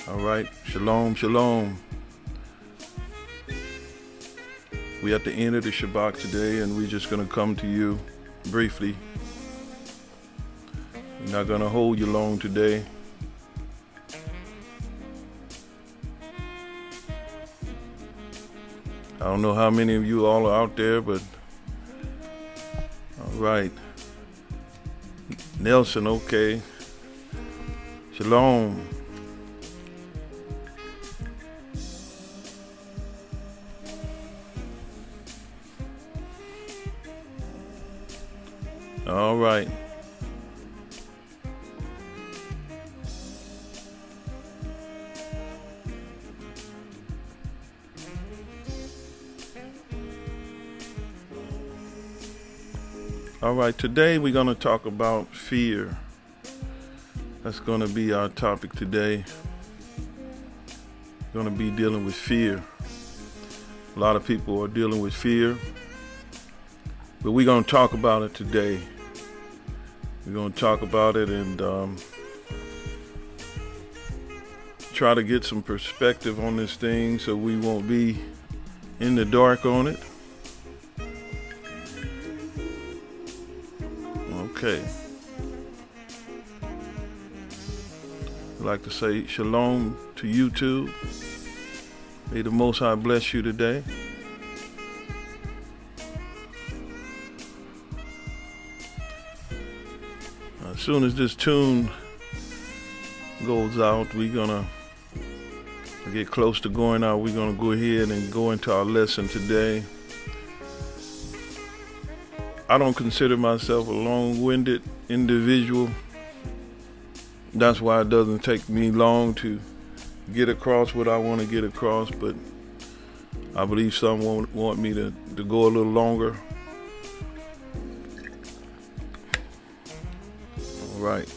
All right. Shalom, shalom. We at the end of the Shabbat today, and we're just going to come to you briefly. We're not going to hold you long today. I don't know how many of you all are out there, but all right. Nelson, okay. Shalom. All right. All right, today we're going to talk about fear. That's going to be our topic today. We're going to be dealing with fear. A lot of people are dealing with fear, but we're going to talk about it today. We're going to talk about it and try to get some perspective on this thing so we won't be in the dark on it. Okay. I'd like to say shalom to you too. May the Most High bless you today. As soon as this tune goes out, we're gonna get close to going out. We're gonna go ahead and go into our lesson today. I don't consider myself a long-winded individual. That's why it doesn't take me long to get across what I want to get across, but I believe some want me to go a little longer. All right.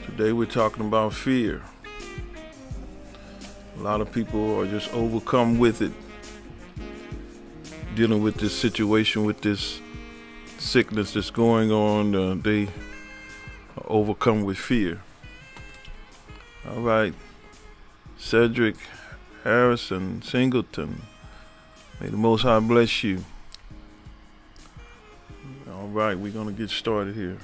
Today we're talking about fear. A lot of people are just overcome with it, dealing with this situation, with this sickness that's going on. They are overcome with fear. All right, Cedric Harrison Singleton, may the Most High bless you. All right, we're going to get started here.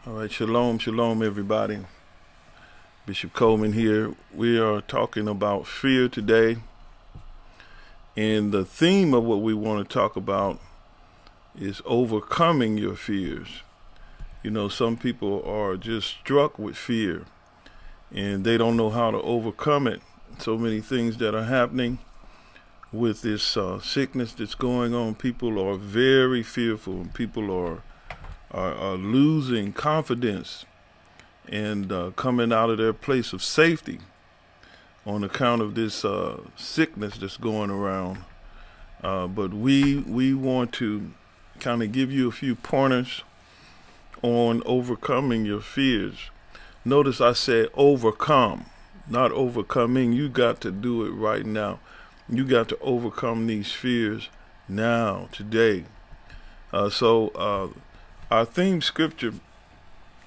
All right, shalom, shalom, everybody. Bishop Coleman here. We are talking about fear today. And the theme of what we want to talk about is overcoming your fears. You know, some people are just struck with fear and they don't know how to overcome it. So many things that are happening with this sickness that's going on. People are very fearful, and people are losing confidence and coming out of their place of safety on account of this sickness that's going around. But we want to kind of give you a few pointers on overcoming your fears. Notice I said overcome, not overcoming. You got to do it right now. You got to overcome these fears now, today. Our theme scripture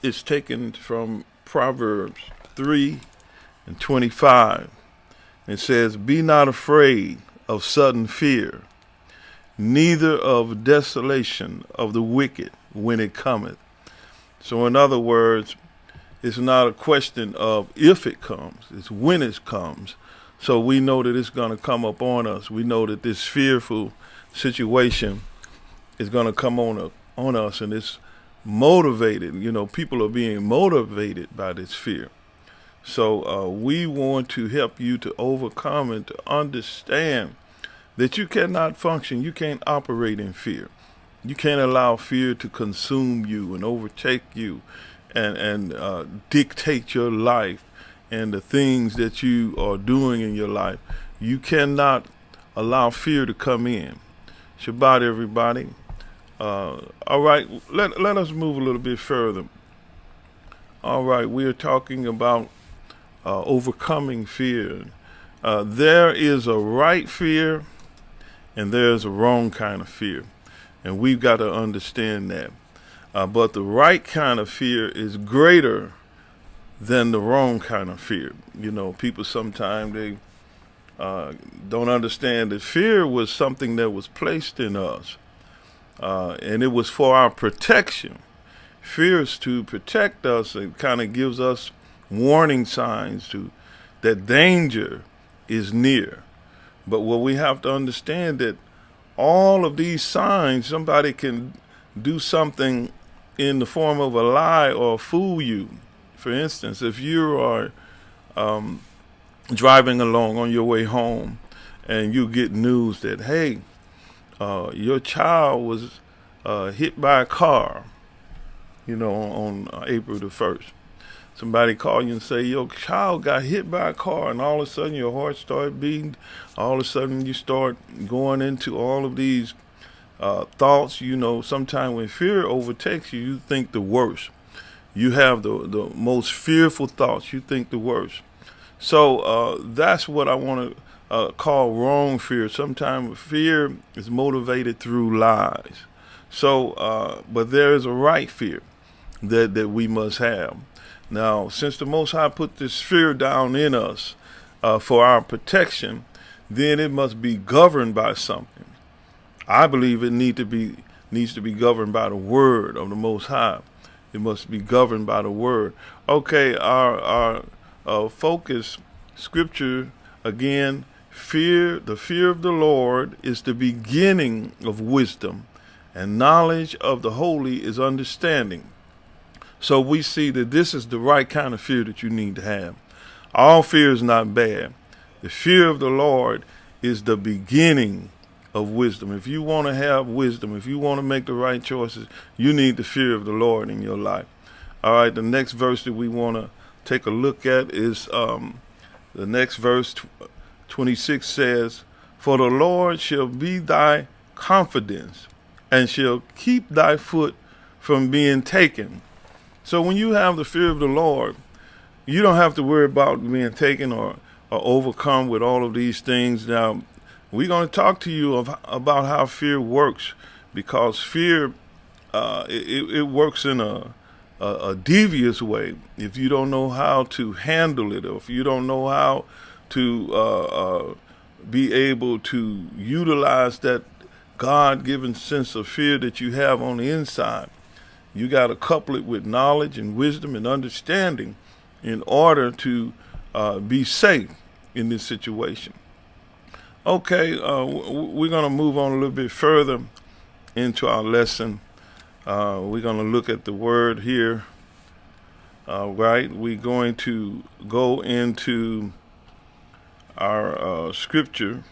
is taken from Proverbs 3:25. It says, "Be not afraid of sudden fear, neither of desolation of the wicked when it cometh." So in other words, it's not a question of if it comes, it's when it comes. So we know that it's going to come upon us. We know that this fearful situation is going to come on us, and it's motivated. You know, people are being motivated by this fear. So we want to help you to overcome and to understand that you cannot function, you can't operate in fear. You can't allow fear to consume you and overtake you and dictate your life and the things that you are doing in your life. You cannot allow fear to come in. Shabbat, everybody. All right, let us move a little bit further. All right, we are talking about overcoming fear. There is a right fear and there's a wrong kind of fear. And we've got to understand that. But the right kind of fear is greater than the wrong kind of fear. You know, people sometimes they don't understand that fear was something that was placed in us. And it was for our protection. Fear is to protect us. It kind of gives us warning signs to that danger is near. But what we have to understand that all of these signs, somebody can do something in the form of a lie or fool you. For instance, if you are driving along on your way home and you get news that, hey, your child was hit by a car, you know, on April the 1st. Somebody call you and say, your child got hit by a car, and all of a sudden your heart started beating. All of a sudden you start going into all of these thoughts. You know, sometimes when fear overtakes you, you think the worst. You have the most fearful thoughts. You think the worst. So that's what I want to call wrong fear. Sometimes fear is motivated through lies. So, but there is a right fear that we must have. Now, since the Most High put this fear down in us for our protection, then it must be governed by something. I believe it needs to be governed by the word of the Most High. It must be governed by the word. Okay, our focus scripture again. The fear of the Lord is the beginning of wisdom, and knowledge of the holy is understanding. So we see that this is the right kind of fear that you need to have. All fear is not bad. The fear of the Lord is the beginning of wisdom. If you want to have wisdom, if you want to make the right choices, you need the fear of the Lord in your life. All right, the next verse that we want to take a look at is the next verse, 26 says, for the Lord shall be thy confidence and shall keep thy foot from being taken. So when you have the fear of the Lord, you don't have to worry about being taken or overcome with all of these things. Now, we're going to talk to you about how fear works, because fear, it works in a devious way. If you don't know how to handle it, or if you don't know how to be able to utilize that God-given sense of fear that you have on the inside, you got to couple it with knowledge and wisdom and understanding in order to be safe in this situation. Okay, we're going to move on a little bit further into our lesson. We're going to look at the word here. Right, we're going to go into our scripture.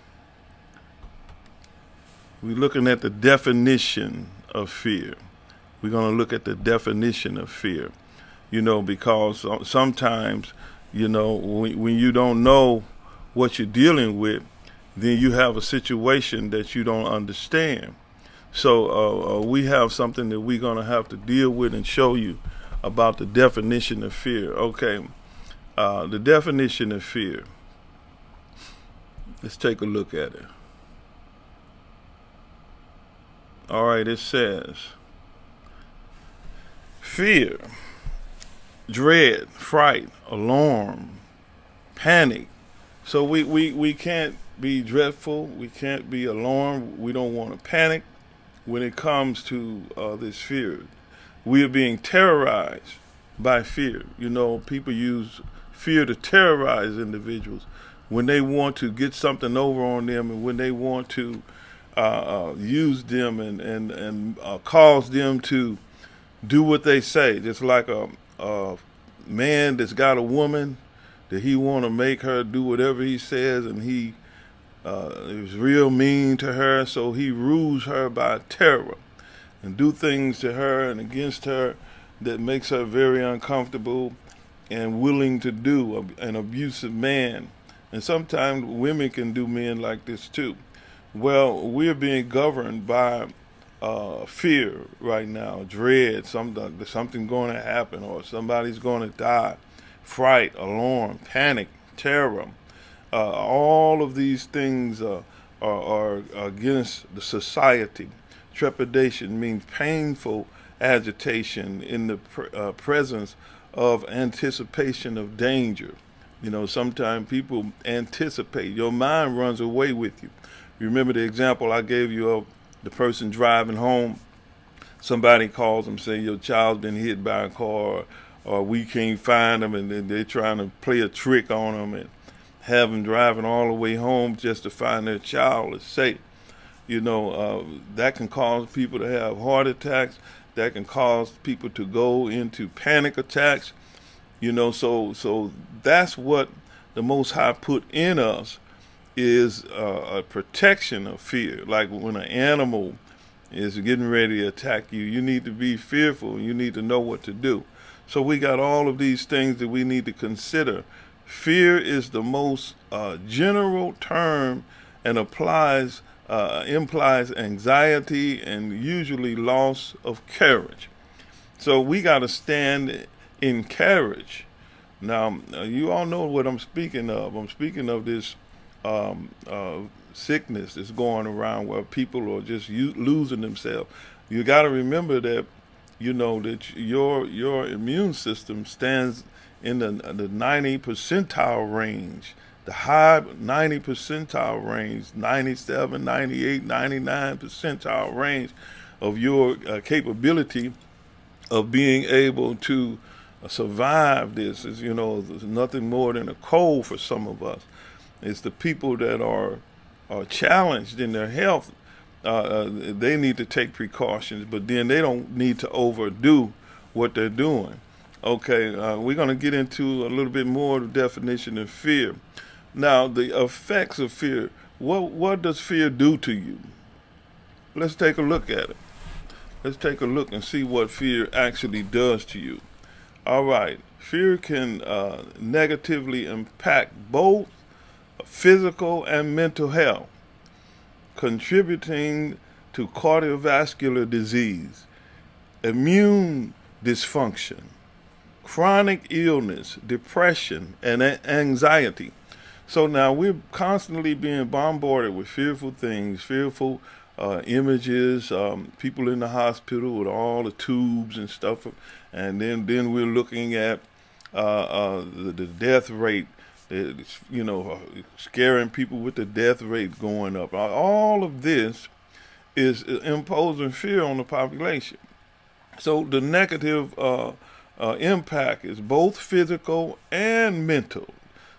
We're looking at the definition of fear. We're going to look at the definition of fear, you know, because sometimes, you know, when you don't know what you're dealing with, then you have a situation that you don't understand. So we have something that we're going to have to deal with and show you about the definition of fear. Okay, the definition of fear. Let's take a look at it. All right, it says, fear, dread, fright, alarm, panic. So we can't be dreadful. We can't be alarmed. We don't want to panic when it comes to this fear. We are being terrorized by fear. You know, people use fear to terrorize individuals when they want to get something over on them, and when they want to use them and cause them to do what they say. Just like a man that's got a woman that he want to make her do whatever he says, and he He was real mean to her, so he rules her by terror and do things to her and against her that makes her very uncomfortable and willing to do an abusive man. And sometimes women can do men like this too. Well, we're being governed by fear right now, dread, something going to happen or somebody's going to die, fright, alarm, panic, terror. All of these things are against the society. Trepidation means painful agitation in the presence of anticipation of danger. You know, sometimes people anticipate. Your mind runs away with you. Remember the example I gave you of the person driving home. Somebody calls them, say your child's been hit by a car, or we can't find them, and they're trying to play a trick on them and have them driving all the way home just to find their child is safe. You know, that can cause people to have heart attacks. That can cause people to go into panic attacks. You know, so that's what the Most High put in us is a protection of fear. Like when an animal is getting ready to attack you, you need to be fearful. You need to know what to do. So we got all of these things that we need to consider. Fear is the most general term and implies anxiety and usually loss of courage. So we got to stand in courage. Now, you all know what I'm speaking of. I'm speaking of this sickness that's going around where people are just losing themselves. You got to remember that, you know, that your immune system stands in the 90 percentile range, the high 90 percentile range, 97, 98, 99 percentile range of your capability of being able to survive this. Is, you know, there's nothing more than a cold for some of us. It's the people that are challenged in their health. They need to take precautions, but then they don't need to overdo what they're doing. Okay, we're going to get into a little bit more of the definition of fear. Now, the effects of fear. What does fear do to you? Let's take a look at it. Let's take a look and see what fear actually does to you. All right, fear can negatively impact both physical and mental health, contributing to cardiovascular disease, immune dysfunction, chronic illness, depression, and anxiety. So now we're constantly being bombarded with fearful things, fearful images, people in the hospital with all the tubes and stuff, and then we're looking at the death rate. It's, you know, scaring people with the death rate going up. All of this is imposing fear on the population. So the negative impact is both physical and mental.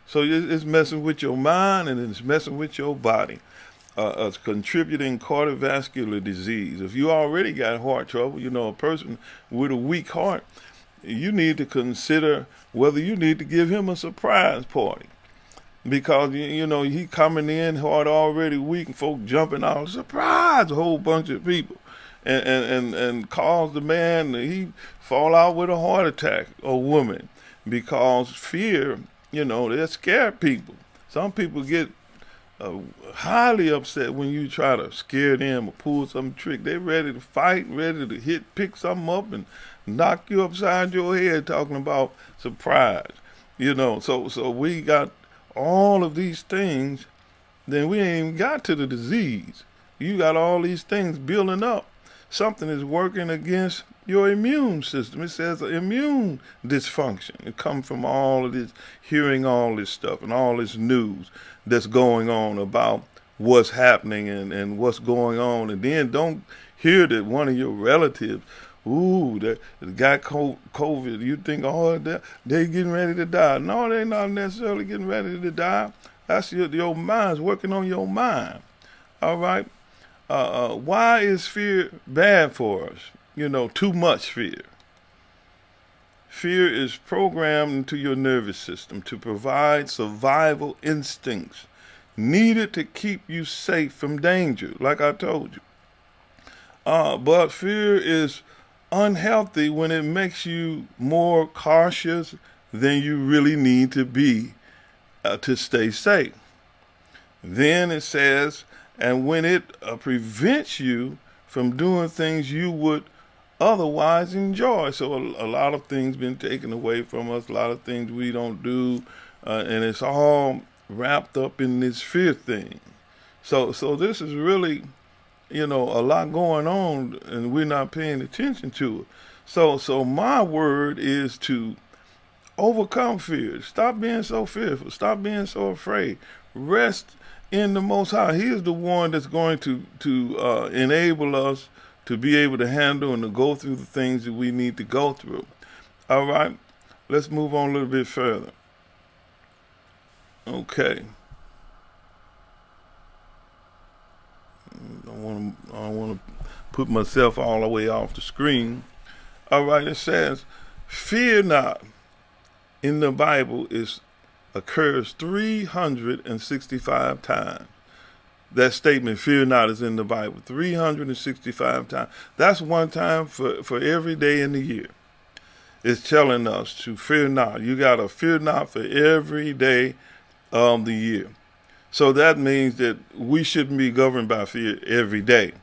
So it's messing with your mind and it's messing with your body. It's contributing cardiovascular disease. If you already got heart trouble, you know, a person with a weak heart, you need to consider whether you need to give him a surprise party. Because, you know, he coming in heart already weak and folk jumping out, surprise, a whole bunch of people. And cause the man, he fall out with a heart attack, or woman. Because fear, you know, they're scared people. Some people get highly upset when you try to scare them or pull some trick. They're ready to fight, ready to pick something up and knock you upside your head talking about surprise. You know, so we got all of these things, then we ain't even got to the disease. You got all these things building up. Something is working against your immune system. It says immune dysfunction. It comes from all of this, hearing all this stuff and all this news that's going on about what's happening and what's going on. And then don't hear that one of your relatives, that got COVID. You think, they getting ready to die. No, they're not necessarily getting ready to die. That's your mind's working on your mind. All right? Why is fear bad for us? You know, too much fear. Fear is programmed into your nervous system to provide survival instincts, needed to keep you safe from danger, like I told you. But fear is unhealthy when it makes you more cautious than you really need to be to stay safe. Then it says, and when it prevents you from doing things you would otherwise enjoy. So a lot of things been taken away from us, a lot of things we don't do, and it's all wrapped up in this fear thing. So this is really, a lot going on, and we're not paying attention to it. So my word is to overcome fear. Stop being so fearful. Stop being so afraid. Rest in the Most High. He is the one that's going to enable us to be able to handle and to go through the things that we need to go through. All right, let's move on a little bit further. Okay. I don't want to put myself all the way off the screen. All right, it says, "Fear not." In the Bible, occurs 365 times. That statement, "fear not," is in the Bible 365 times. That's one time for every day in the year. It's telling us to fear not. You got to fear not for every day of the year. So that means that we shouldn't be governed by fear every day.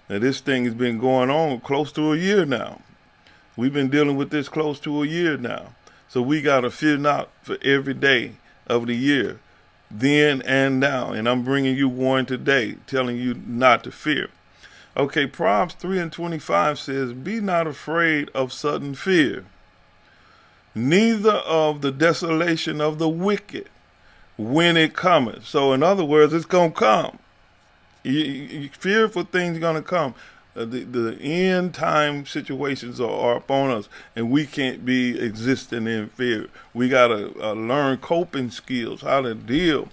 Now, this thing has been going on close to a year now. We've been dealing with this close to a year now. So we got to fear not for every day of the year, then and now. And I'm bringing you one today, telling you not to fear. Okay, Proverbs 3:25 says, "Be not afraid of sudden fear, neither of the desolation of the wicked when it cometh." So in other words, it's going to come. Fearful things are going to come. The end time situations are upon us, and we can't be existing in fear. We got to learn coping skills, how to deal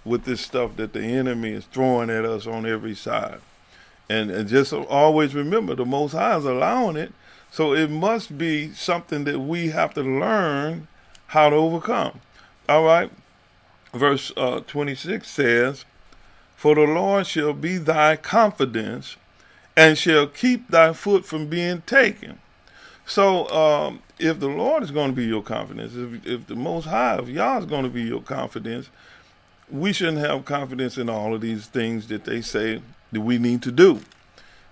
with this stuff that the enemy is throwing at us on every side. And just always remember, the Most High is allowing it, so it must be something that we have to learn how to overcome. All right, verse 26 says, "For the Lord shall be thy confidence, and shall keep thy foot from being taken." So if the Lord is going to be your confidence, if the Most High, if Yah is going to be your confidence, we shouldn't have confidence in all of these things that they say that we need to do.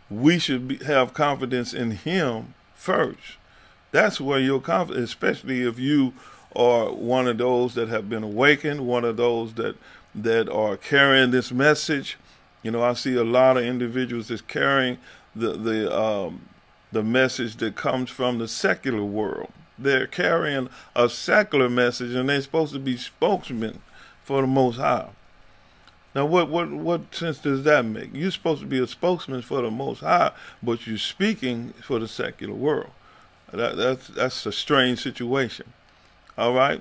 We should have confidence in Him first. That's where your confidence, especially if you are one of those that have been awakened, one of those that are carrying this message. I see a lot of individuals that's carrying the message that comes from the secular world. They're carrying a secular message, and they're supposed to be spokesmen for the Most High. Now, what sense does that make? You're supposed to be a spokesman for the Most High, but you're speaking for the secular world. That's a strange situation. All right.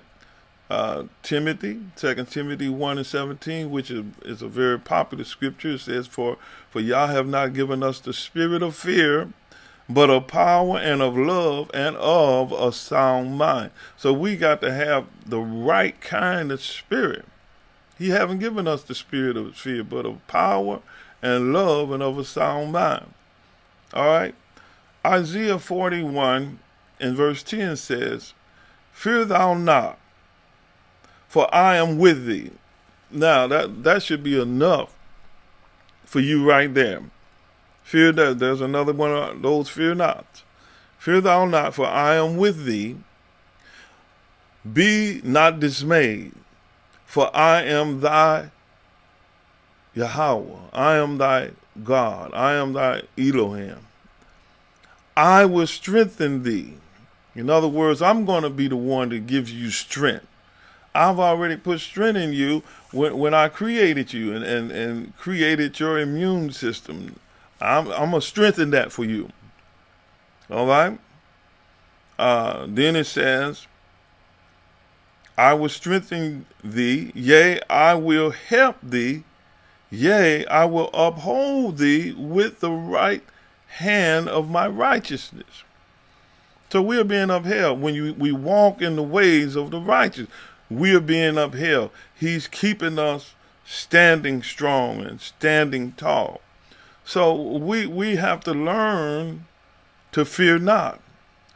Timothy, 2 Timothy 1:17, which is a very popular scripture. It says, for Yah have not given us the spirit of fear, but of power and of love and of a sound mind. So we got to have the right kind of spirit. He haven't given us the spirit of fear, but of power and love and of a sound mind. All right. Isaiah 41 and verse 10 says, "Fear thou not, for I am with thee." Now that should be enough for you right there. Fear that. There's another one of those, fear not. "Fear thou not, for I am with thee. Be not dismayed, for I am thy Yahweh. I am thy God. I am thy Elohim. I will strengthen thee." In other words, I'm going to be the one that gives you strength. I've already put strength in you when I created you and created your immune system. I'm going to strengthen that for you. All right? Then it says, "I will strengthen thee, yea, I will help thee, yea, I will uphold thee with the right hand of my righteousness." So we are being upheld when we walk in the ways of the righteous. We are being upheld. He's keeping us standing strong and standing tall. So we have to learn to fear not.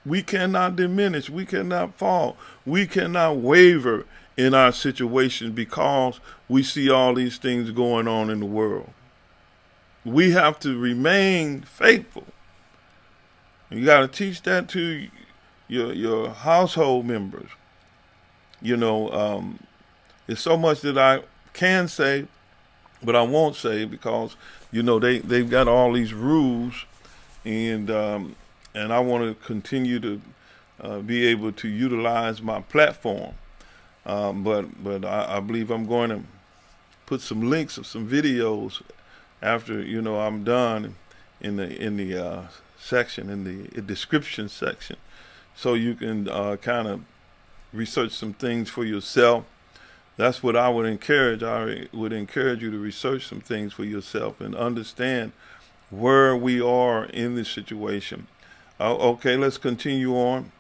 We cannot diminish. We cannot fall. We cannot waver in our situation because we see all these things going on in the world. We have to remain faithful. You got to teach that to your household members. There's so much that I can say, but I won't say because they've got all these rules, and I want to continue to be able to utilize my platform. But I believe I'm going to put some links of some videos after I'm done in the section, in the description section, so you can kind of research some things for yourself. That's what I would encourage. I would encourage you to research some things for yourself and understand where we are in this situation. Okay, let's continue on.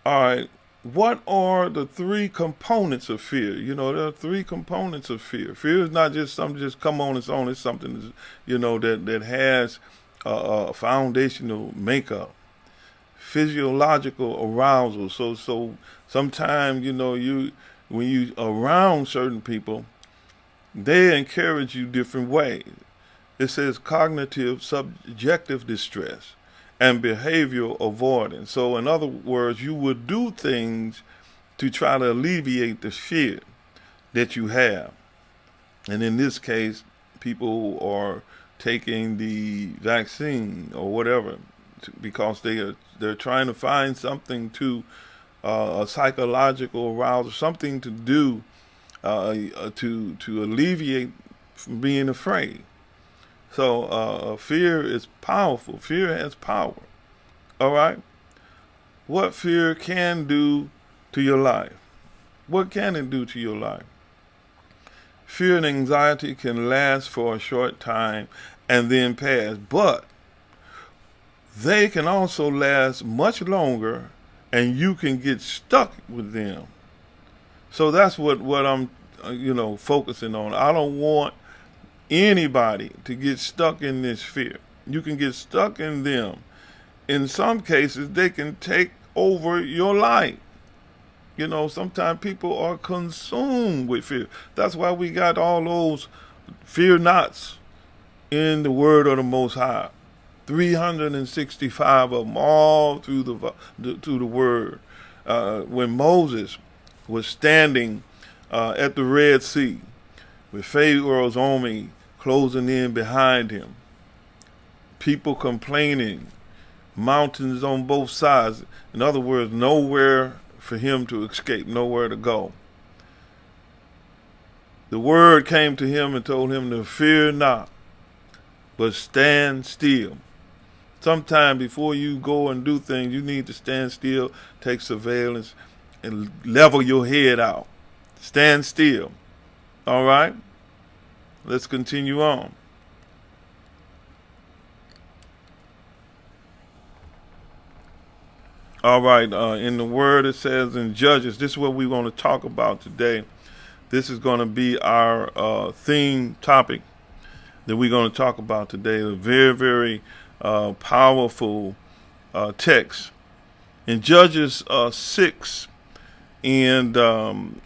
All right, what are the three components of fear? There are three components of fear. Fear is not just something just come on its own. It's something that has a foundational makeup, physiological arousal. So sometimes when you around certain people, they encourage you different ways. It says cognitive subjective distress and behavioral avoidance. So in other words, you would do things to try to alleviate the fear that you have. And in this case, people are taking the vaccine or whatever because they're trying to find something to a psychological arousal, something to do to alleviate from being afraid. So fear is powerful. Fear has power. All right? What fear can do to your life? What can it do to your life? Fear and anxiety can last for a short time and then pass, but they can also last much longer and you can get stuck with them. So that's what I'm focusing on. I don't want anybody to get stuck in this fear. You can get stuck in them. In some cases, they can take over your life. Sometimes people are consumed with fear. That's why we got all those fear nots in the word of the Most High. 365 of them all through the word. When Moses was standing at the Red Sea with Pharaoh's army closing in behind him, people complaining, mountains on both sides. In other words, nowhere for him to escape, nowhere to go. The word came to him and told him to fear not, but stand still. Sometime before you go and do things, you need to stand still, take surveillance, and level your head out. Stand still. All right? Let's continue on. All right, in the word it says in Judges, this is what we want to talk about today. This is going to be our theme topic that we're going to talk about today. A very, very powerful text. In Judges 6 and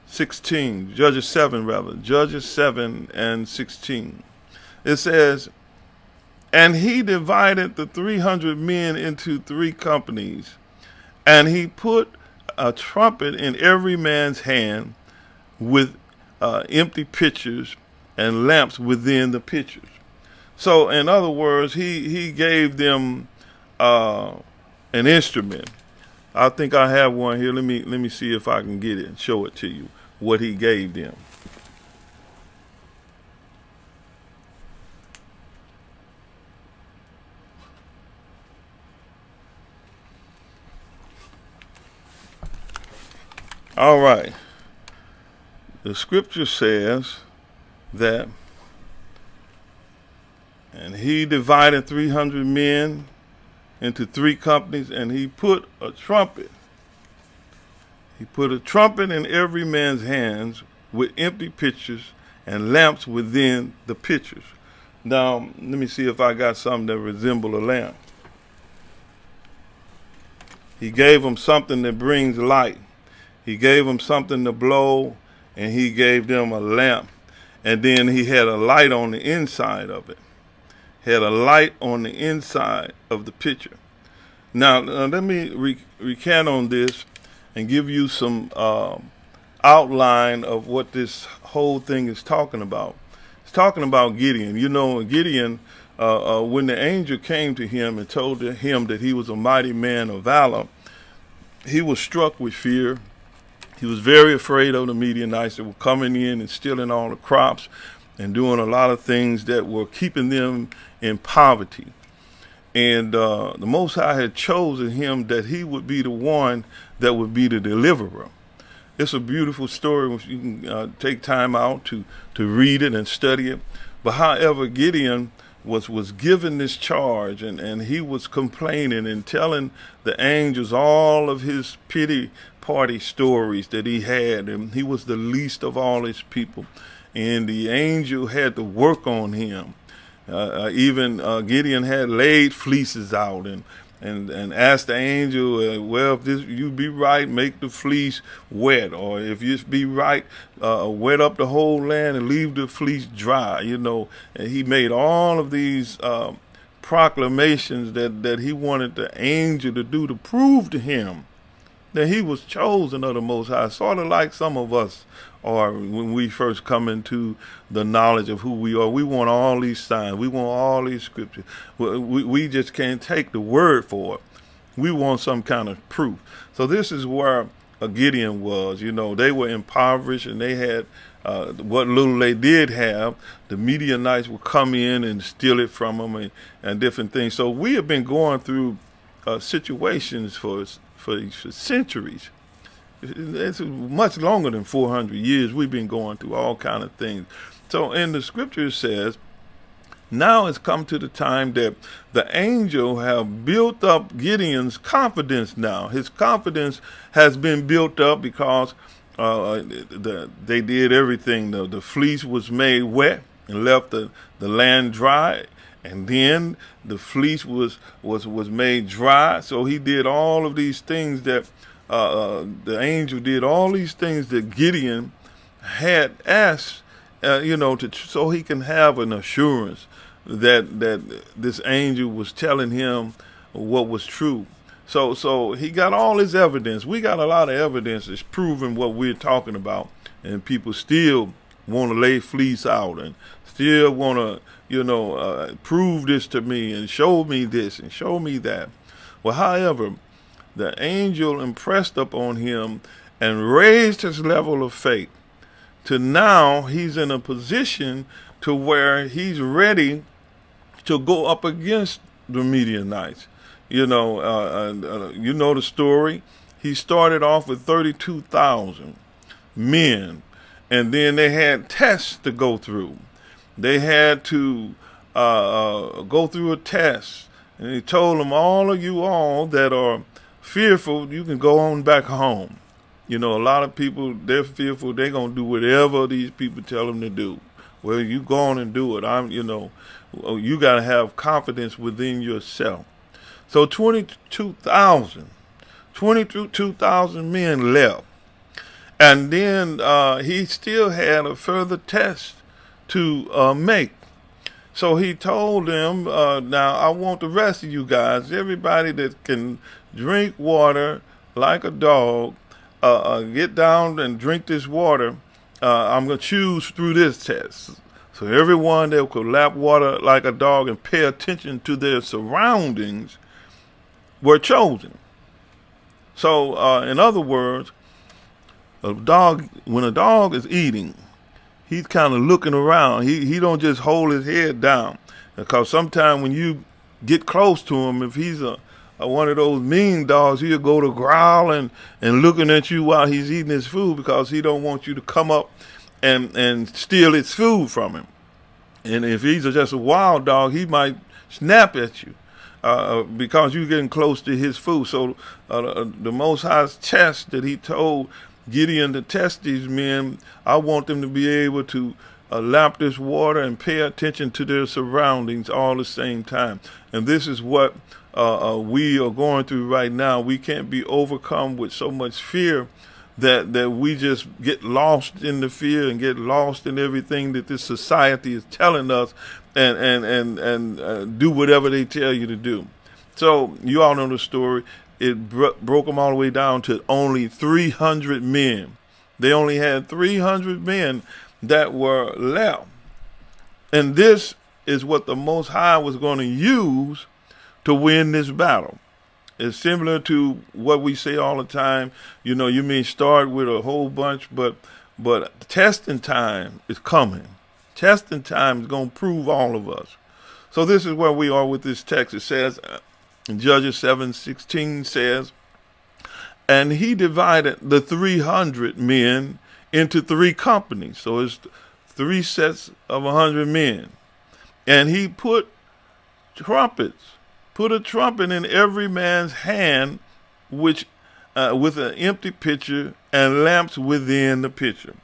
16, Judges 7 rather, Judges 7 and 16, it says, "And he divided the 300 men into 3 companies, and he put a trumpet in every man's hand with empty pitchers and lamps within the pitchers." So in other words, he gave them an instrument. I think I have one here. Let me see if I can get it and show it to you, what he gave them. All right. The scripture says that, and he divided 300 men into 3 companies, and he put a trumpet. He put a trumpet in every man's hands with empty pitchers and lamps within the pitchers. Now, let me see if I got something that resembles a lamp. He gave them something that brings light. He gave them something to blow, and he gave them a lamp. And then he had a light on the inside of it. Had a light on the inside of the pitcher. Now, let me recant on this and give you some outline of what this whole thing is talking about. It's talking about Gideon. You know, Gideon, when the angel came to him and told him that he was a mighty man of valor, he was struck with fear. He was very afraid of the Midianites that were coming in and stealing all the crops and doing a lot of things that were keeping them in poverty. And the Most High had chosen him that he would be the one that would be the deliverer. It's a beautiful story. You can take time out to read it and study it. But however, Gideon was given this charge, and he was complaining and telling the angels all of his pity party stories that he had, and he was the least of all his people, and the angel had to work on him. Even Gideon had laid fleeces out and asked the angel, well, if this you be right, make the fleece wet, or if you be right, wet up the whole land and leave the fleece dry, you know. And he made all of these proclamations that he wanted the angel to do to prove to him that he was chosen of the Most High, sort of like some of us are when we first come into the knowledge of who we are. We want all these signs. We want all these scriptures. We just can't take the word for it. We want some kind of proof. So this is where Gideon was. You know, they were impoverished, and they had what little they did have. The Midianites would come in and steal it from them and different things. So we have been going through situations for centuries. It's much longer than 400 years. We've been going through all kind of things. So in the scripture it says, now it's come to the time that the angel have built up Gideon's confidence now. His confidence has been built up because they did everything. The fleece was made wet and left the land dry. And then the fleece was made dry. So he did all of these things that the angel did all these things that Gideon had asked, so he can have an assurance that this angel was telling him what was true. So he got all his evidence. We got a lot of evidence that's proving what we're talking about, and people still want to lay fleece out and still want to, prove this to me and show me this and show me that. Well, however, the angel impressed upon him and raised his level of faith to now he's in a position to where he's ready to go up against the Midianites. You know the story. He started off with 32,000 men, and then they had tests to go through. They had to go through a test, and he told them, all of you all that are fearful, you can go on back home. You know, a lot of people, they're fearful. They're going to do whatever these people tell them to do. Well, you go on and do it. You got to have confidence within yourself. So 22,000 men left. And then he still had a further test to make. So he told them, now I want the rest of you guys, everybody that can drink water like a dog, get down and drink this water. I'm going to choose through this test. So everyone that could lap water like a dog and pay attention to their surroundings were chosen. So in other words, when a dog is eating, he's kind of looking around. He don't just hold his head down, because sometimes when you get close to him, if he's one of those mean dogs, he'll go to growling and looking at you while he's eating his food, because he don't want you to come up and steal his food from him. And if he's just a wild dog, he might snap at you because you're getting close to his food. So the Most High's test that he told Gideon, to test these men, I want them to be able to lap this water and pay attention to their surroundings all the same time. And this is what we are going through right now. We can't be overcome with so much fear that we just get lost in the fear and get lost in everything that this society is telling us, and do whatever they tell you to do. So you all know the story. It broke them all the way down to only 300 men. They only had 300 men that were left. And this is what the Most High was going to use to win this battle. It's similar to what we say all the time. You know, you may start with a whole bunch, but testing time is coming. Testing time is going to prove all of us. So this is where we are with this text. It says, in Judges 7:16 says, and he divided the 300 men into 3 companies. So it's 3 sets of 100 men. And he put a trumpet in every man's hand, which with an empty pitcher and lamps within the pitcher.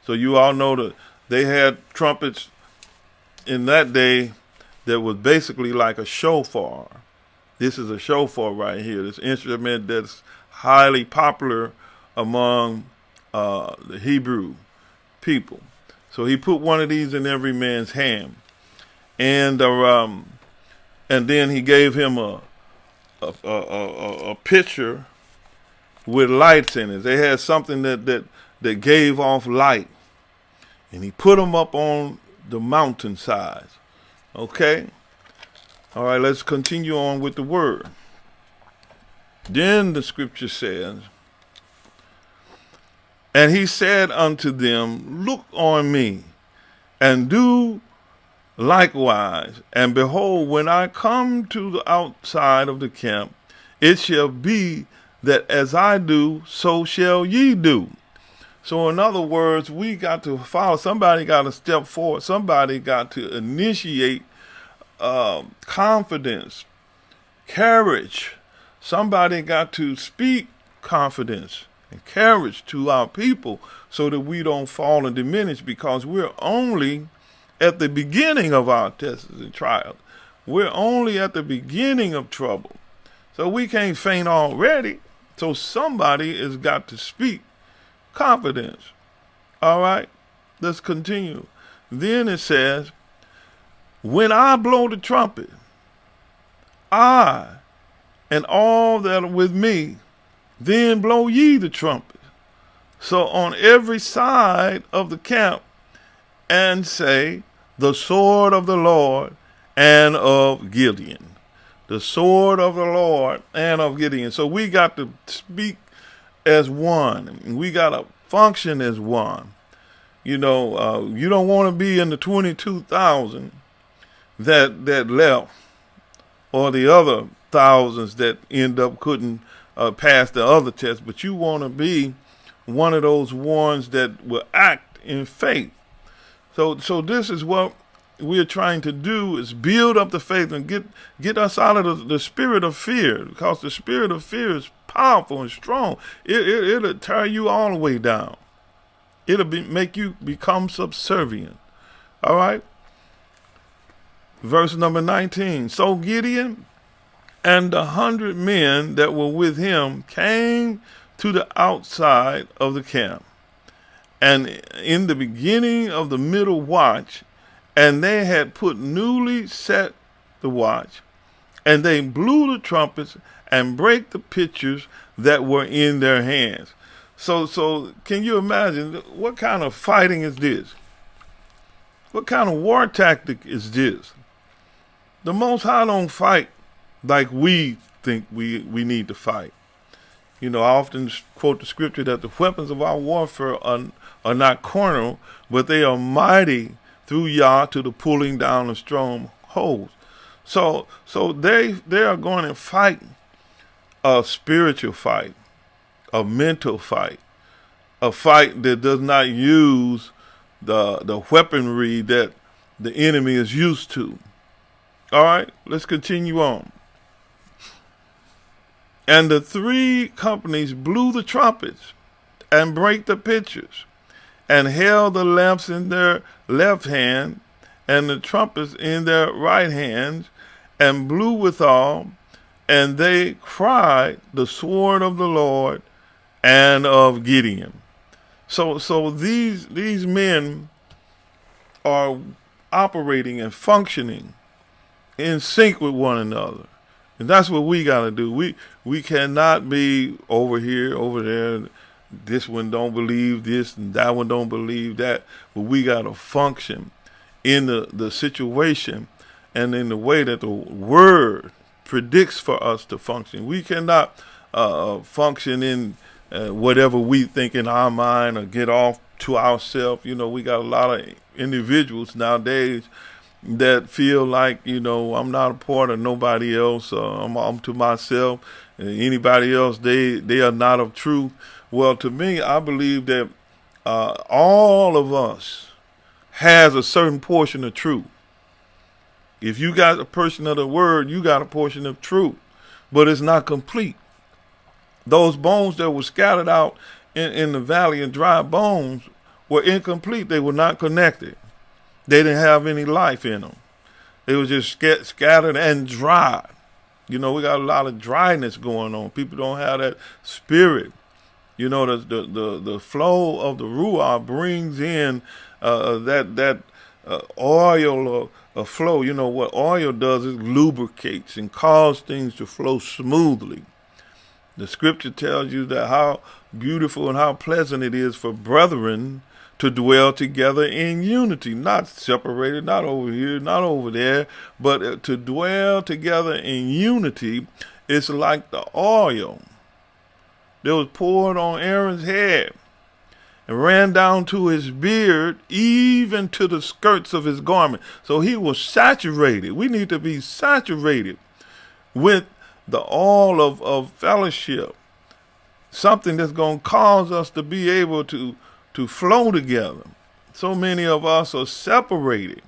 So you all know that they had trumpets in that day that was basically like a shofar. This is a shofar right here, this instrument that's highly popular among the Hebrew people. So he put one of these in every man's hand. And then he gave him a pitcher with lights in it. They had something that gave off light. And he put them up on the mountainside. Okay? All right, let's continue on with the word. Then the scripture says, and he said unto them, look on me, and do likewise. And behold, when I come to the outside of the camp, it shall be that as I do, so shall ye do. So in other words, we got to follow. Somebody got to step forward. Somebody got to initiate confidence, courage. Somebody got to speak confidence and courage to our people so that we don't fall and diminish, because we're only at the beginning of our tests and trials. We're only at the beginning of trouble. So we can't faint already. So somebody has got to speak confidence. All right, let's continue. Then it says, when I blow the trumpet, I and all that are with me, then blow ye the trumpet. So on every side of the camp, and say, the sword of the Lord and of Gideon. The sword of the Lord and of Gideon. So we got to speak as one. We got to function as one. You know, you don't want to be in the 22,000 that left, or the other thousands that end up couldn't pass the other test, but you want to be one of those ones that will act in faith. So this is what we're trying to do, is build up the faith and get us out of the spirit of fear, because the spirit of fear is powerful and strong. It'll tear you all the way down. It'll make you become subservient. All right. Verse number 19. So Gideon and 100 men that were with him came to the outside of the camp, and in the beginning of the middle watch, and they had put newly set the watch, and they blew the trumpets and brake the pitchers that were in their hands. So can you imagine what kind of fighting is this? What kind of war tactic is this? The Most High don't fight like we think we need to fight. You know, I often quote the scripture that the weapons of our warfare are not carnal, but they are mighty through Yah to the pulling down of strongholds. So they are going to fight a spiritual fight, a mental fight, a fight that does not use the weaponry that the enemy is used to. All right, let's continue on. And the 3 companies blew the trumpets, and brake the pitchers, and held the lamps in their left hand, and the trumpets in their right hands, and blew withal, and they cried the sword of the Lord and of Gideon. So these men are operating and functioning in sync with one another. And that's what we got to do. We cannot be over here, over there. This one don't believe this and that one don't believe that. But we got to function in the situation and in the way that the word predicts for us to function. We cannot function in whatever we think in our mind or get off to ourselves. You know, we got a lot of individuals nowadays that feel like, you know, I'm not a part of nobody else. I'm to myself. Anybody else, they are not of truth. Well, to me, I believe that all of us has a certain portion of truth. If you got a portion of the word, you got a portion of truth, but it's not complete. Those bones that were scattered out in the valley of dry bones were incomplete. They were not connected. They didn't have any life in them. They were just scattered and dry. You know, we got a lot of dryness going on. People don't have that spirit. You know, the flow of the Ruach brings in that oil flow. You know, what oil does is lubricates and causes things to flow smoothly. The scripture tells you that how beautiful and how pleasant it is for brethren to dwell together in unity, not separated, not over here, not over there, but to dwell together in unity. It's like the oil that was poured on Aaron's head and ran down to his beard, even to the skirts of his garment. So he was saturated. We need to be saturated with the oil of fellowship, something that's going to cause us to be able to flow together. So many of us are separated,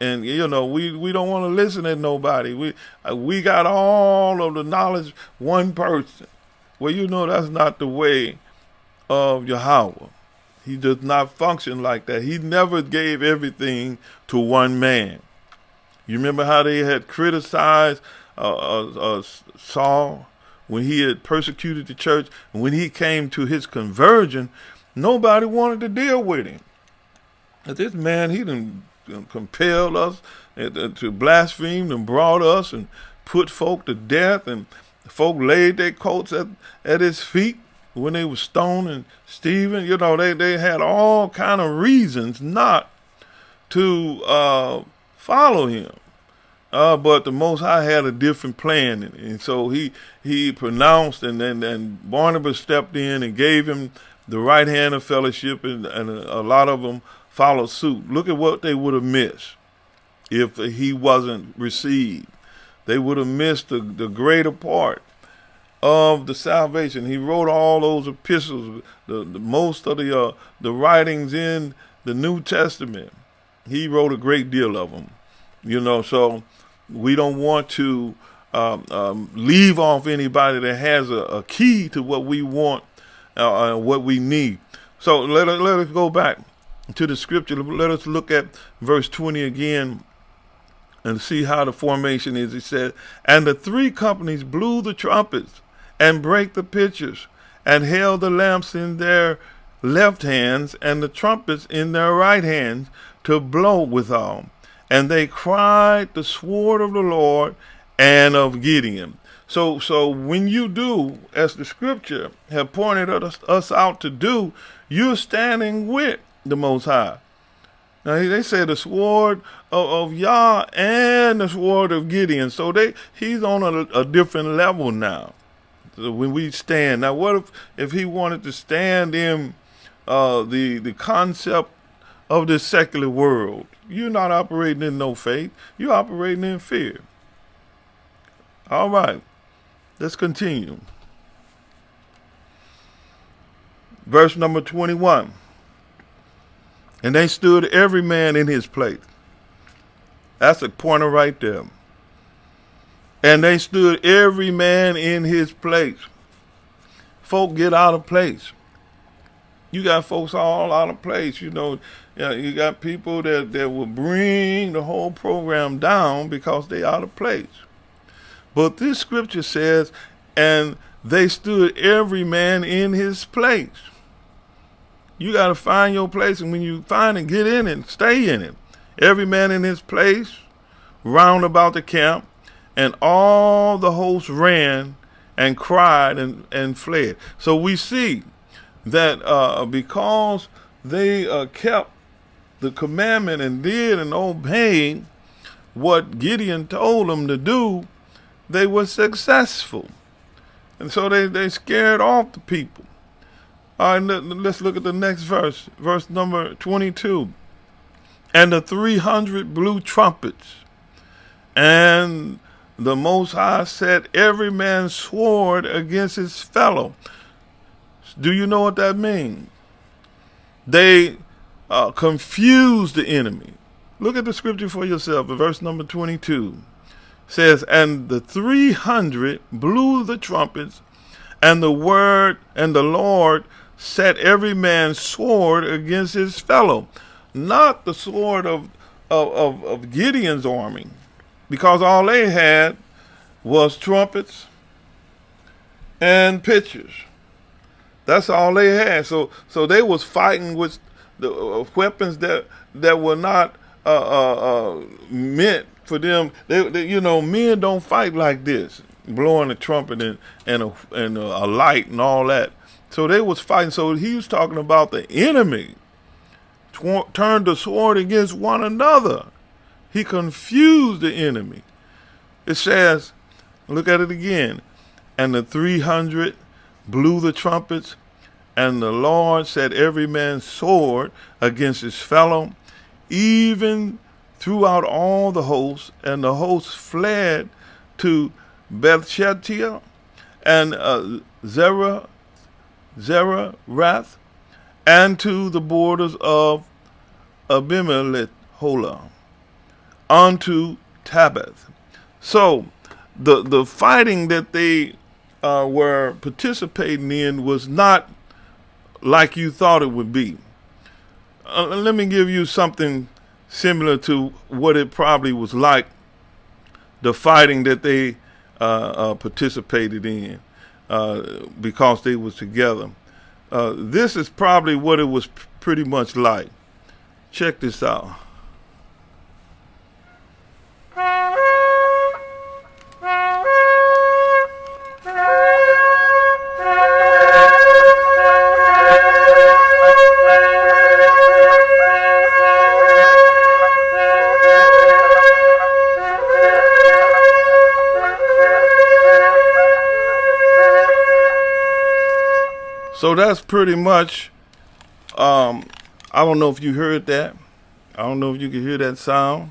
and you know, we don't want to listen to nobody. We got all of the knowledge, one person. Well, you know, that's not the way of Yahweh. He does not function like that. He never gave everything to one man. You remember how they had criticized Saul when he had persecuted the church, and when he came to his conversion, nobody wanted to deal with him. But this man, he done compelled us to blaspheme and brought us and put folk to death, and folk laid their coats at his feet when they were stoning Stephen. You know, they had all kind of reasons not to follow him. But the Most High had a different plan, and so he pronounced, and then Barnabas stepped in and gave him the right hand of fellowship, and a lot of them followed suit. Look at what they would have missed if he wasn't received. They would have missed the greater part of the salvation. He wrote all those epistles, the most of the writings in the New Testament. He wrote a great deal of them. You know, so we don't want to leave off anybody that has a key to what we want, what we need. So let us go back to the scripture. Let us look at verse 20 again and see how the formation is. It said, and the three companies blew the trumpets and brake the pitchers and held the lamps in their left hands and the trumpets in their right hands to blow withal. And they cried the sword of the Lord and of Gideon. So when you do, as the scripture have pointed us out to do, you're standing with the Most High. Now they say the sword of Yah and the sword of Gideon. So he's on a different level now. So when we stand, now what if he wanted to stand in the concept of this secular world? You're not operating in no faith. You're operating in fear. All right, let's continue. Verse number 21. And they stood every man in his place. That's a pointer right there. And they stood every man in his place. Folk get out of place. You got folks all out of place. You got people that will bring the whole program down because they out of place. But this scripture says, and they stood every man in his place. You got to find your place, and when you find it, get in it, stay in it. Every man in his place, round about the camp, and all the host ran and cried and fled. So we see that because they kept the commandment and did and obeyed what Gideon told them to do, they were successful. And so they scared off the people. All right, let's look at the next verse, verse number 22. And the 300 blew trumpets, and the Most High set every man's sword against his fellow. Do you know what that means? They confused the enemy. Look at the scripture for yourself. Verse number 22 says, and the 300 blew the trumpets, and the Lord set every man's sword against his fellow. Not the sword of Gideon's army, because all they had was trumpets and pitchers. That's all they had. So they was fighting with the weapons that were not meant for them. They men don't fight like this, blowing a trumpet and a light and all that. So they was fighting. So he was talking about the enemy turned the sword against one another. He confused the enemy. It says, look at it again. And the 300 blew the trumpets, and the Lord set every man's sword against his fellow, even throughout all the hosts, and the hosts fled to Bethshetia and Zererath, and to the borders of Abimelech unto Tabbath. So the fighting that they were participating in was not like you thought it would be. Let me give you something similar to what it probably was like, the fighting that they participated in because they was together. This is probably what it was pretty much like. Check this out. So that's pretty much, I don't know if you heard that. I don't know if you could hear that sound.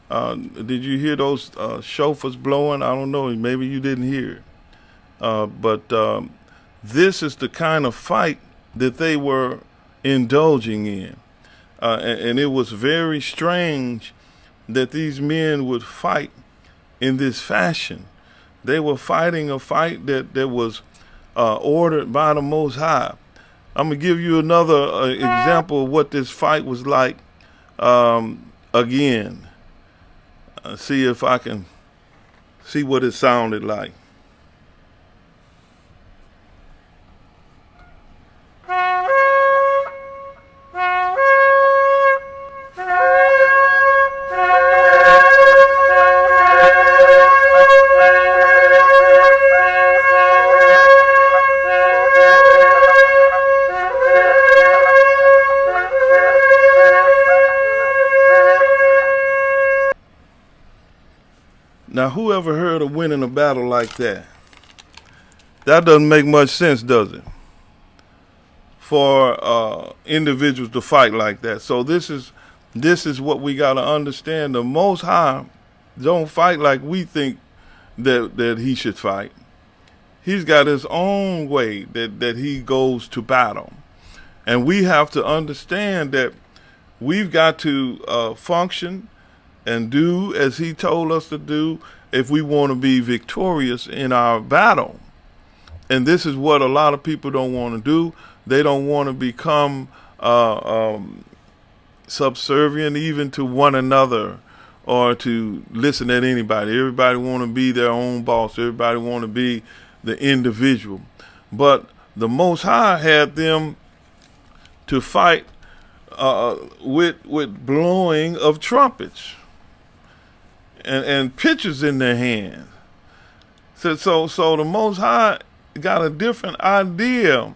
Did you hear those shofars blowing? I don't know. Maybe you didn't hear it. But this is the kind of fight that they were indulging in. And it was very strange that these men would fight in this fashion. They were fighting a fight that was ordered by the Most High. I'm going to give you another example of what this fight was like again. See if I can see what it sounded like. Now, who ever heard of winning a battle like that? That doesn't make much sense, does it? For individuals to fight like that. So this is what we got to understand. The Most High don't fight like we think that he should fight. He's got his own way that he goes to battle. And we have to understand that we've got to function and do as he told us to do if we want to be victorious in our battle. And this is what a lot of people don't want to do. They don't want to become subservient even to one another or to listen at anybody. Everybody want to be their own boss. Everybody want to be the individual. But the Most High had them to fight with blowing of trumpets and pitchers in their hands. So the Most High got a different idea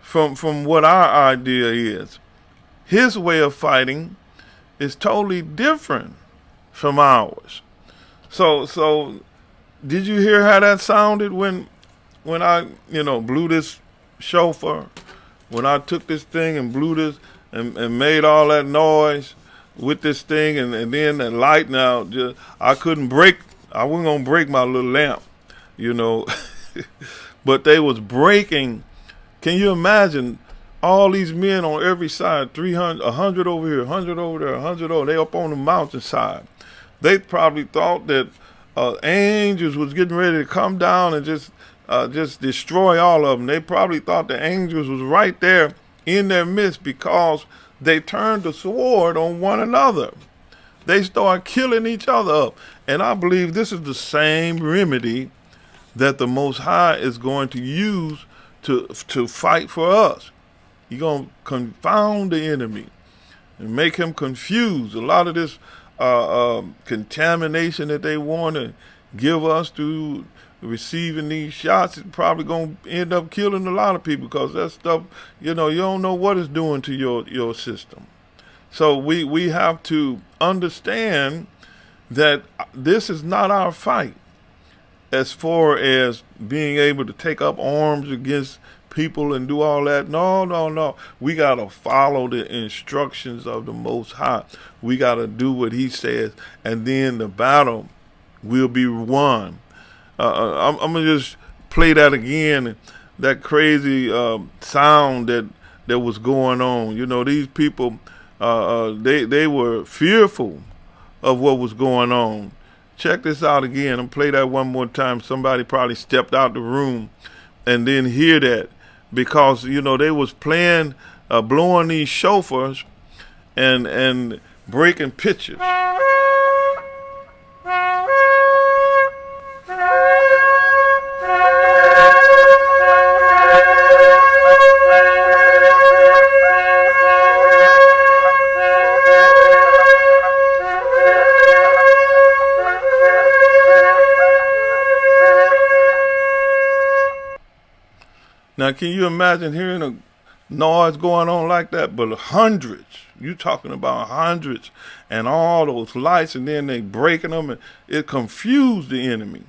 from what our idea is. His way of fighting is totally different from ours. So did you hear how that sounded when I blew this shofar? When I took this thing and blew this and made all that noise with this thing, and then the light, now I wasn't gonna break my little lamp, but they was breaking. Can you imagine all these men on every side, 300, 100 over here, 100 over there, 100 over, they up on the mountainside. They probably thought that angels was getting ready to come down and just destroy all of them. They probably thought the angels was right there in their midst because they turned the sword on one another. They started killing each other up. And I believe this is the same remedy that the Most High is going to use to fight for us. He's going to confound the enemy and make him confused. A lot of this contamination that they want to give us through receiving these shots is probably going to end up killing a lot of people, because that stuff, you don't know what it's doing to your system. So we have to understand that this is not our fight as far as being able to take up arms against people and do all that. No. We got to follow the instructions of the Most High. We got to do what he says, and then the battle will be won. I'm going to just play that again, that crazy sound that was going on. These people, they were fearful of what was going on. Check this out again. I'm play that one more time. Somebody probably stepped out the room and didn't hear that, because they was playing, blowing these shofars and breaking pitchers. Now, can you imagine hearing a noise going on like that? But hundreds, you talking about hundreds, and all those lights, and then they breaking them, and it confused the enemy.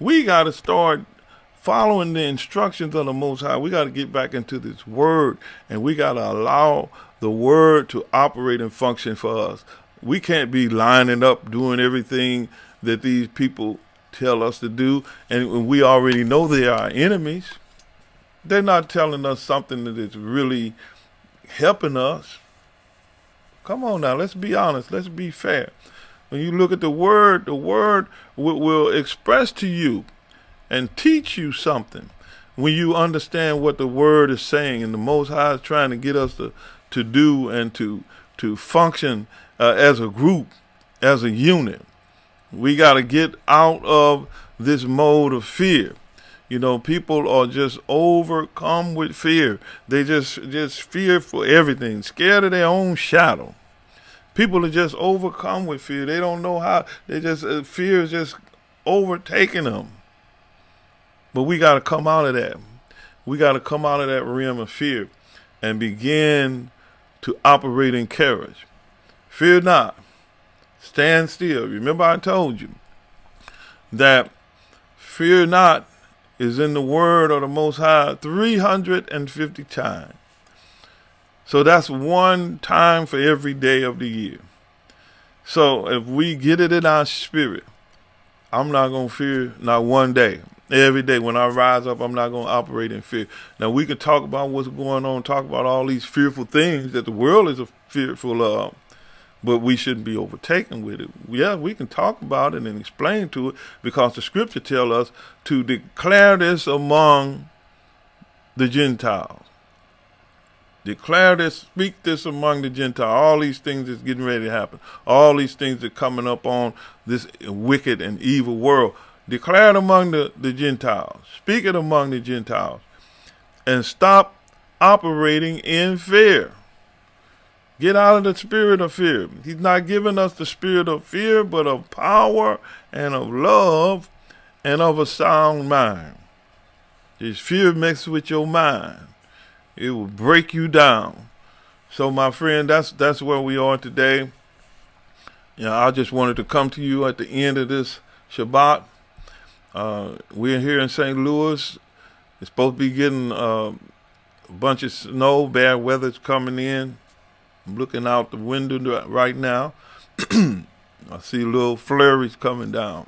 We got to start following the instructions of the Most High. We got to get back into this word, and we got to allow the word to operate and function for us. We can't be lining up doing everything that these people tell us to do, and we already know they are our enemies. They're not telling us something that is really helping us. Come on now, let's be honest. Let's be fair. When you look at the word will express to you and teach you something when you understand what the word is saying. And the Most High is trying to get us to do and to function as a group, as a unit. We got to get out of this mode of fear. People are just overcome with fear. They just fear for everything, scared of their own shadow. People are just overcome with fear. They don't know how. Fear is just overtaking them. But we got to come out of that. We got to come out of that realm of fear and begin to operate in courage. Fear not. Stand still. Remember I told you that fear not is in the word of the Most High 350 times. So that's one time for every day of the year. So if we get it in our spirit, I'm not going to fear not one day. Every day when I rise up, I'm not going to operate in fear. Now, we can talk about what's going on, talk about all these fearful things that the world is fearful of, but we shouldn't be overtaken with it. Yeah, we can talk about it and explain to it, because the scripture tells us to declare this among the Gentiles. Declare this, speak this among the Gentiles. All these things is getting ready to happen. All these things are coming up on this wicked and evil world. Declare it among the Gentiles. Speak it among the Gentiles. And stop operating in fear. Get out of the spirit of fear. He's not giving us the spirit of fear, but of power and of love and of a sound mind. This fear mixed with your mind, it will break you down. So my friend, that's where we are today. I just wanted to come to you at the end of this Shabbat. We're here in St. Louis. It's supposed to be getting a bunch of snow, bad weather's coming in. I'm looking out the window right now. I see little flurries coming down.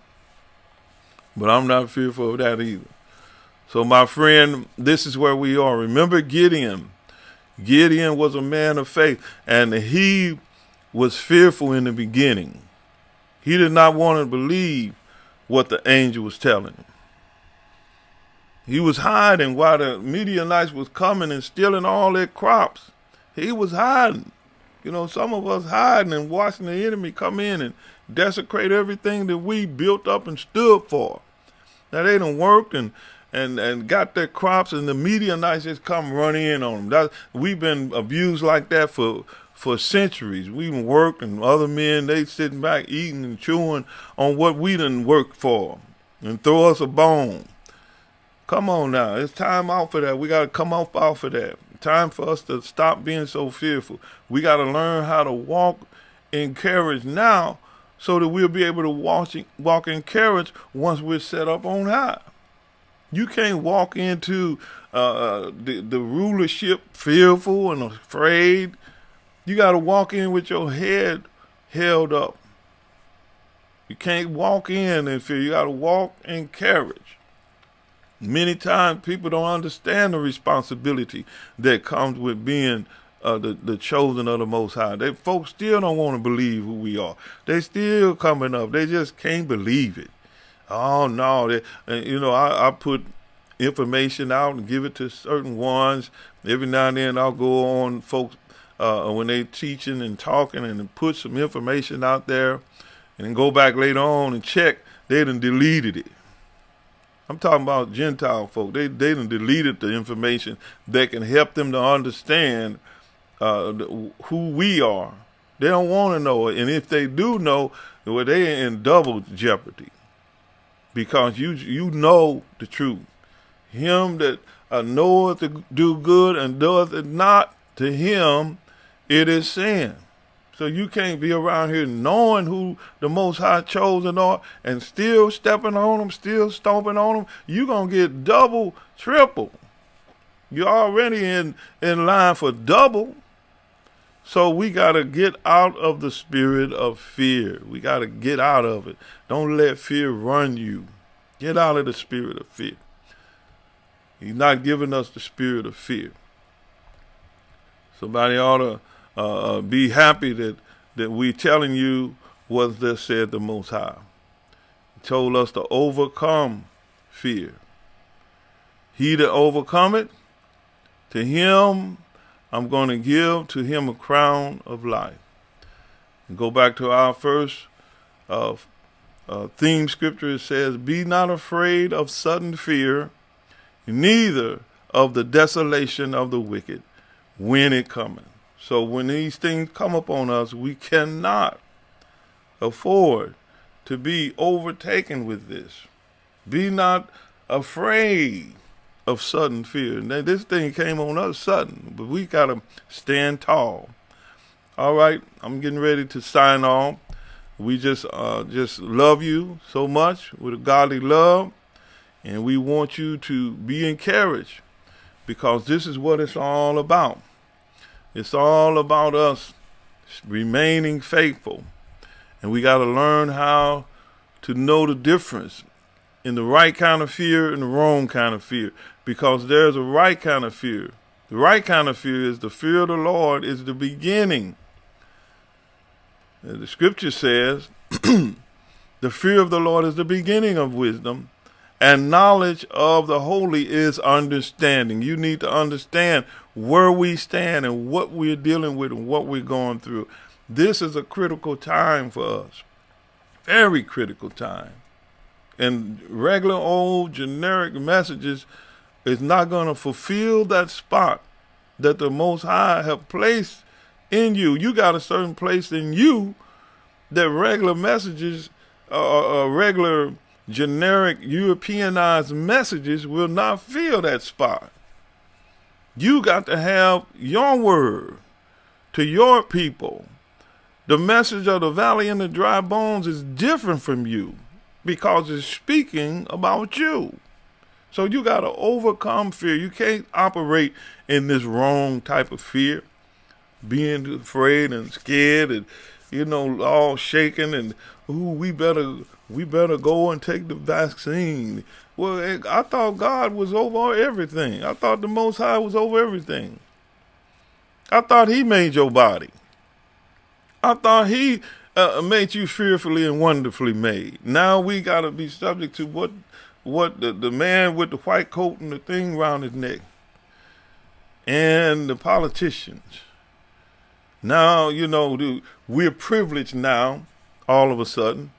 But I'm not fearful of that either. So my friend, this is where we are. Remember Gideon. Gideon was a man of faith, and he was fearful in the beginning. He did not want to believe what the angel was telling him. He was hiding while the Midianites was coming and stealing all their crops. He was hiding. Some of us hiding and watching the enemy come in and desecrate everything that we built up and stood for. Now they done worked and got their crops, and the Midianites just come run in on them. We've been abused like that for centuries. We done worked, and other men, they sitting back eating and chewing on what we done worked for and throw us a bone. Come on now, it's time out for that. We got to come off of that. Time for us to stop being so fearful. We got to learn how to walk in courage now, so that we'll be able to walk in courage once we're set up on high. You can't walk into the rulership fearful and afraid. You got to walk in with your head held up. You can't walk in fear. You got to walk in courage. Many times people don't understand the responsibility that comes with being the chosen of the Most High. Folks still don't want to believe who we are. They still coming up. They just can't believe it. Oh no! I put information out and give it to certain ones. Every now and then I'll go on folks when they teaching and talking and put some information out there, and then go back later on and check. They done deleted it. I'm talking about Gentile folk. They done deleted the information that can help them to understand who we are. They don't want to know it, and if they do know, well, they're in double jeopardy, because you know the truth. Him that knoweth to do good and doeth it not, to him it is sin. So you can't be around here knowing who the Most High chosen are and still stepping on them, still stomping on them. You're going to get double, triple. You're already in line for double. So we got to get out of the spirit of fear. We got to get out of it. Don't let fear run you. Get out of the spirit of fear. He's not giving us the spirit of fear. Somebody ought to be happy that we telling you what thus said the Most High. He told us to overcome fear. He that overcometh, to him I'm going to give to him a crown of life. And go back to our first theme scripture. It says, be not afraid of sudden fear, neither of the desolation of the wicked when it cometh. So when these things come upon us, we cannot afford to be overtaken with this. Be not afraid of sudden fear. Now, this thing came on us sudden, but we got to stand tall. All right, I'm getting ready to sign off. We just love you so much with a godly love, and we want you to be encouraged, because this is what it's all about. It's all about us remaining faithful. And we got to learn how to know the difference in the right kind of fear and the wrong kind of fear. Because there's a right kind of fear. The right kind of fear is the fear of the Lord is the beginning. And the scripture says, the fear of the Lord is the beginning of wisdom, And knowledge of the holy is understanding. You need to understand where we stand and what we're dealing with and what we're going through. This is a critical time for us. Very critical time. And regular old generic messages is not going to fulfill that spot that the Most High have placed in you. You got a certain place in you that regular messages, regular generic Europeanized messages will not fill that spot. You got to have your word to your people. The message of the valley and the dry bones is different from you because it's speaking about you. So you got to overcome fear. You can't operate in this wrong type of fear, being afraid and scared and, all shaking and, we better go and take the vaccine. Well, I thought God was over everything. I thought the Most High was over everything. I thought he made your body. I thought he made you fearfully and wonderfully made. Now we got to be subject to what the man with the white coat and the thing around his neck and the politicians. Now, we're privileged now, all of a sudden,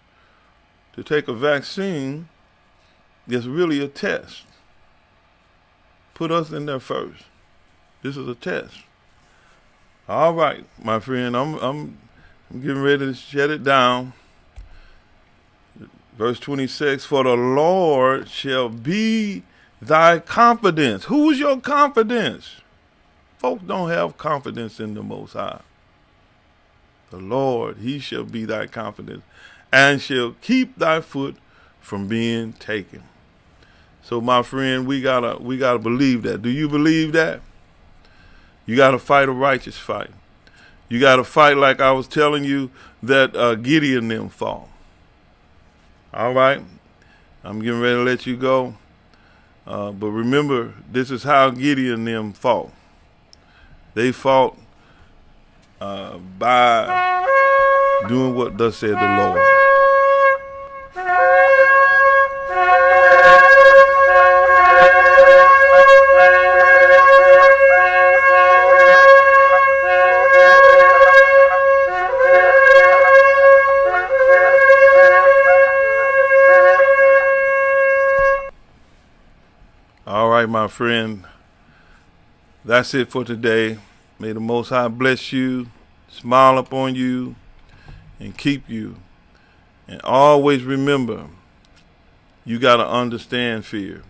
to take a vaccine that's really a test. Put us in there first. This is a test. All right, my friend, I'm getting ready to shut it down. Verse 26, for the Lord shall be thy confidence. Who's your confidence? Folks don't have confidence in the Most High. The Lord, he shall be thy confidence, and shall keep thy foot from being taken. So, my friend, we gotta believe that. Do you believe that? You gotta fight a righteous fight. You gotta fight like I was telling you that Gideon them fought. All right, I'm getting ready to let you go. But remember, this is how Gideon them fought. They fought by doing what thus said the Lord. All right, my friend, that's it for today. May the Most High bless you, smile upon you, and keep you. And always remember, you got to understand fear.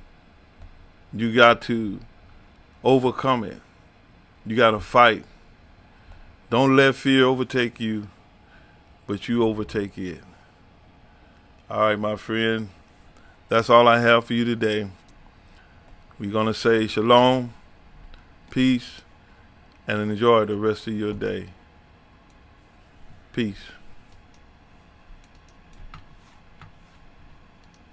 You got to overcome it. You got to fight. Don't let fear overtake you, but you overtake it. All right, my friend, that's all I have for you today. We're going to say shalom, peace, and enjoy the rest of your day. Peace.